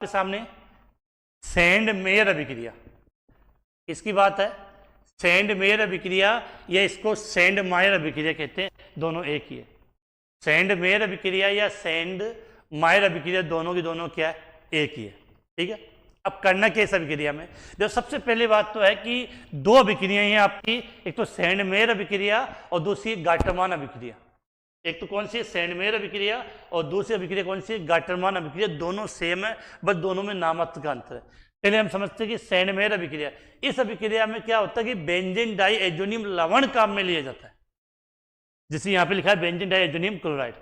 के सामने sand mayor अभिक्रिया, इसकी बात है सैंड मेयर अभिक्रिया या इसको सैंड मायर अभिक्रिया कहते हैं, दोनों एक ही है। सैंड मेयर अभिक्रिया या सैंड मायर अभिक्रिया दोनों की दोनों क्या है, एक ही है। ठीक है, अब करना क्या इस अभिक्रिया में, जो सबसे पहले बात तो है कि दो अभिक्रियाएं हैं आपकी, एक तो सैंड मेयर अभिक्रिया और दूसरी गाटरमान अभिक्रिया। एक तो कौन सी है, सैंड मेयर अभिक्रिया, और दूसरी अभिक्रिया कौन सी है, गाटरमान अभिक्रिया। दोनों सेम है, बस दोनों में नाममात्र का अंतर है। पहले हम समझते हैं कि सैंड मेयर अभिक्रिया, इस अभिक्रिया में क्या होता है कि बेंजीन डाइएज़ोनियम लवण काम में लिया जाता है, जिसे यहाँ पे लिखा है बेंजीन डाइएज़ोनियम क्लोराइड।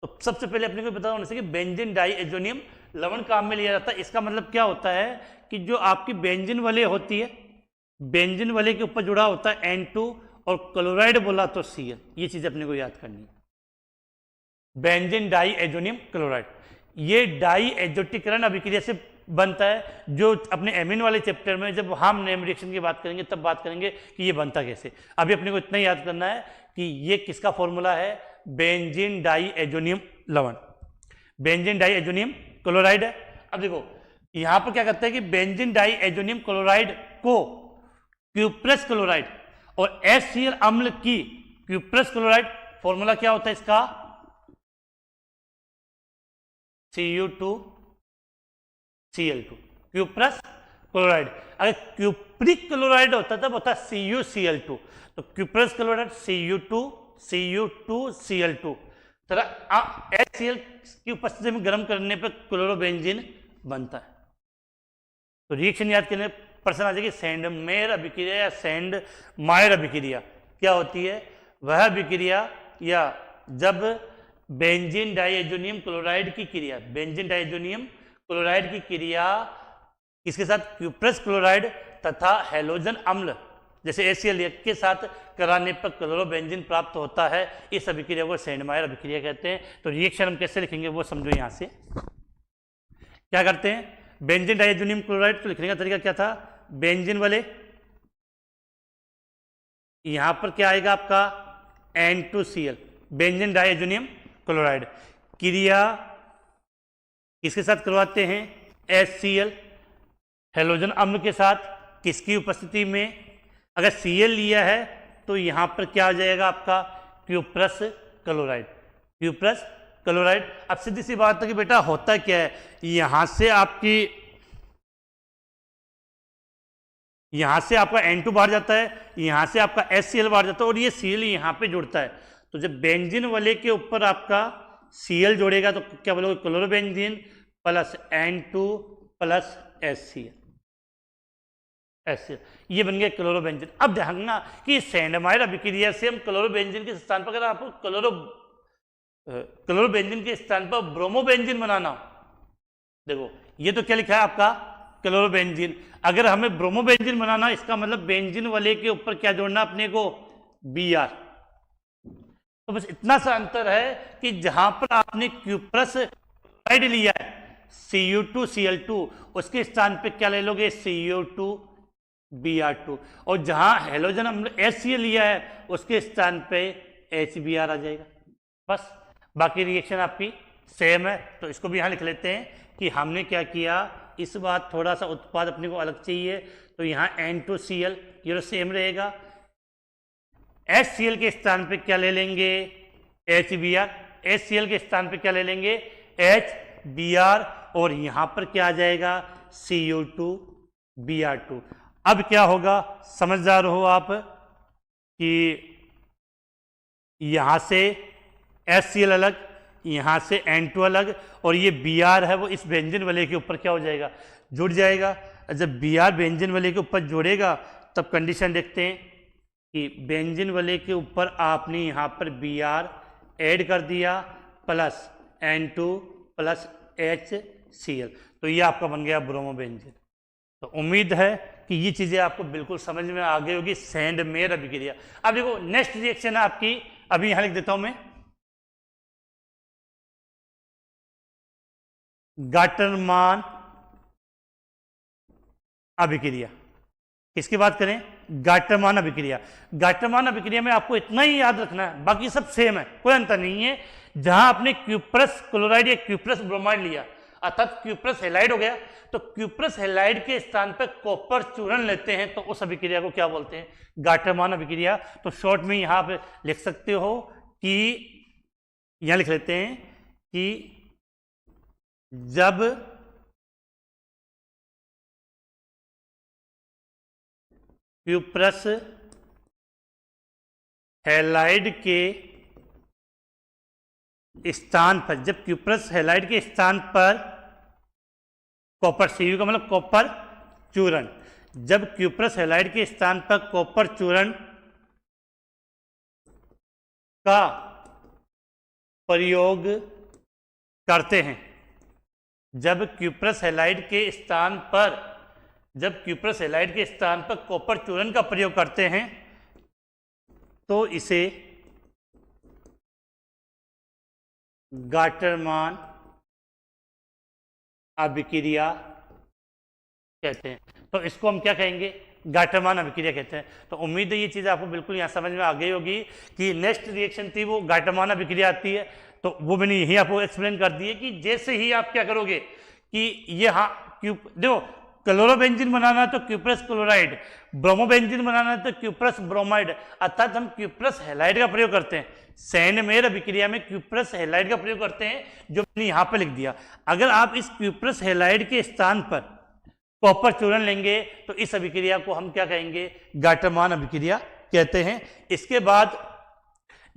तो सबसे पहले अपने को पता होना चाहिए कि बेंजीन डाइएज़ोनियम लवण काम में लिया जाता है। इसका मतलब क्या होता है कि जो आपकी बेंजीन वलय होती है, बेंजीन वलय के ऊपर जुड़ा होता है N2 और क्लोराइड बोला तो Cl। ये चीज अपने को याद करनी है, बेंजीन डाइएज़ोनियम क्लोराइड। ये डाइएज़ोटीकरण अभिक्रिया से बनता है, जो अपने एमीन वाले चैप्टर में जब हम नेम रिएक्शन की बात करेंगे तब बात करेंगे कि ये बनता कैसे। अभी अपने को इतना याद करना है कि ये किसका फॉर्मूला है, बेंजीन डाइएज़ोनियम लवण, बेंजीन डाइएज़ोनियम क्लोराइड है। अब देखो यहां पर क्या करता है कि बेंजीन डाइएज़ोनियम क्लोराइड को क्यूप्रस क्लोराइड और HCl अम्ल की क्यूप्रस क्लोराइड, फॉर्मूला क्या होता है इसका, Cu2Cl2, क्यूप्रस क्लोराइड। अगर क्यूप्रिक क्लोराइड होता तब होता CuCl2, तो क्यूप्रस क्लोराइड Cu2Cl2। HCl की उपस्थिति में गर्म करने पर क्लोरोबेंजीन बनता है। तो रिएक्शन याद करने प्रश्न आ जाएगी, सैंड मेयर अभिक्रिया या सैंड मायर अभिक्रिया क्या होती है, वह अभिक्रिया या जब बेंजीन डाइएज़ोनियम क्लोराइड की क्रिया, बेंजीन डाइएज़ोनियम क्लोराइड की क्रिया इसके साथ क्यूप्रस क्लोराइड तथा हैलोजन अम्ल जैसे HCl के साथ कराने पर क्लोरोबेंजीन प्राप्त होता है। इस अभिक्रिया को सैंड मायर अभिक्रिया कहते हैं। तो रिएक्शन हम कैसे लिखेंगे वो समझो। यहां से क्या करते हैं, बेंजीन डाइएज़ोनियम क्लोराइड को लिखने का तरीका क्या था, बेंजीन वाले यहां पर क्या आएगा आपका N2Cl, बेंजीन डाइएज़ोनियम क्लोराइड। क्रिया किसके साथ करवाते हैं, HCl हैलोजन अम्ल के साथ, किसकी उपस्थिति में, अगर Cl लिया है तो यहां पर क्या आ जाएगा आपका क्यूप्रस क्लोराइड, क्यूप्रस क्लोराइड। अब सीधी सी बात है कि बेटा होता क्या है, यहां से आपका N2 बाहर जाता है, यहां से आपका HCl बाहर जाता है और ये Cl यहां पे जुड़ता है। तो जब बेंजीन वलय के ऊपर आपका Cl जोड़ेगा तो क्या बोलोगे, chlorobenzene plus N2 plus HCl, ये बन गया क्लोरोबेंजीन। अब ध्यान रखना कि सैंड मायर अभिक्रिया से हम क्लोरोबेंजीन के स्थान पर, अगर आपको क्लोरोबेंजीन के स्थान पर ब्रोमोबेंजीन बनाना हो, देखो ये तो क्या लिखा है आपका क्लोरोबेंजीन, अगर हमें ब्रोमोबेंजीन बनाना, इसका मतलब बेंजीन वलय के ऊपर क्या जोड़ना अपने को, Br। तो बस इतना सा अंतर है कि जहां पर आपने क्यूप्रस क्लोराइड लिया है Cu2Cl2, उसके स्थान पे क्या ले लोगे, Cu2Br2, और जहां हैलोजन अम्ल HCl लिया है उसके स्थान पे HBr आ जाएगा। बस बाकी रिएक्शन आपकी सेम है। तो इसको भी यहां लिख लेते हैं कि हमने क्या किया, इस बार थोड़ा सा उत्पाद अपने को अलग चाहिए, तो यहाँ N2Cl ये तो सेम रहेगा, HCl के स्थान पे क्या ले लेंगे, HBr, HCl के स्थान पे क्या ले लेंगे, HBr, और यहां पर क्या आ जाएगा Cu2Br2। अब क्या होगा, समझदार हो आप कि यहां से HCl अलग, यहां से N2 अलग, और ये Br है वो इस बेंजीन वलय के ऊपर क्या हो जाएगा, जुड़ जाएगा। जब Br बेंजीन वलय के ऊपर जुड़ेगा तब कंडीशन देखते हैं कि बेंजीन वलय के ऊपर आपने यहां पर Br ऐड कर दिया प्लस N2 प्लस HCl, तो ये आपका बन गया ब्रोमोबेंजीन। तो उम्मीद है कि ये चीजें आपको बिल्कुल समझ में आ गई होगी, सैंड मेयर अभिक्रिया। अब देखो नेक्स्ट रिएक्शन है आपकी, अभी यहां लिख देता हूं मैं, गाटरमान अभिक्रिया। किसकी बात करें, गाटरमान अभिक्रिया। गाटरमान अभिक्रिया में आपको इतना ही याद रखना है, बाकी सब सेम है, कोई अंतर नहीं है। जहां आपने क्यूप्रस क्लोराइड या क्यूप्रस ब्रोमाइड लिया अर्थात क्यूप्रस हैलाइड हो गया। तो क्यूप्रस हैलाइड के स्थान पर कॉपर चूर्ण लेते हैं तो उस अभिक्रिया को क्या बोलते हैं? गाटरमान अभिक्रिया। तो शॉर्ट में यहां पे लिख सकते हो कि यहां लिख लेते हैं कि जब क्यूप्रस हैलाइड के स्थान पर, जब क्यूप्रस हैलाइड के स्थान पर कॉपर, Cu का मतलब कॉपर चूर्ण, जब क्यूप्रस हैलाइड के स्थान पर कॉपर चूर्ण का प्रयोग करते हैं, जब क्यूप्रस हैलाइड के स्थान पर, जब क्यूप्रस हैलाइड के स्थान पर कॉपर चूर्ण का प्रयोग करते हैं तो इसे गाटरमान अभिक्रिया कहते हैं। तो इसको हम क्या कहेंगे? गाटरमान अभिक्रिया कहते हैं। तो उम्मीद है ये चीज़ आपको बिल्कुल यहाँ समझ में आ गई होगी कि नेक्स्ट रिएक्शन थी वो गाटरमान अभिक्रिया आती है। तो वो मैंने यही आपको एक्सप्लेन कर दी है कि जैसे ही आप क्या करोगे कि ये देखो क्लोरोबेंजीन बनाना है तो क्यूप्रस क्लोराइड, ब्रोमोबेंजीन बनाना है तो क्यूप्रस ब्रोमाइड, अर्थात हम क्यूप्रस हैलाइड का प्रयोग करते हैं। सेंड-मेयर अभिक्रिया में क्यूप्रस हैलाइड का प्रयोग करते हैं, जो मैंने यहाँ पे लिख दिया। अगर आप इस क्यूप्रस हैलाइड के स्थान पर कॉपर चूर्ण लेंगे तो इस अभिक्रिया को हम क्या कहेंगे? गाटरमान अभिक्रिया कहते हैं। इसके बाद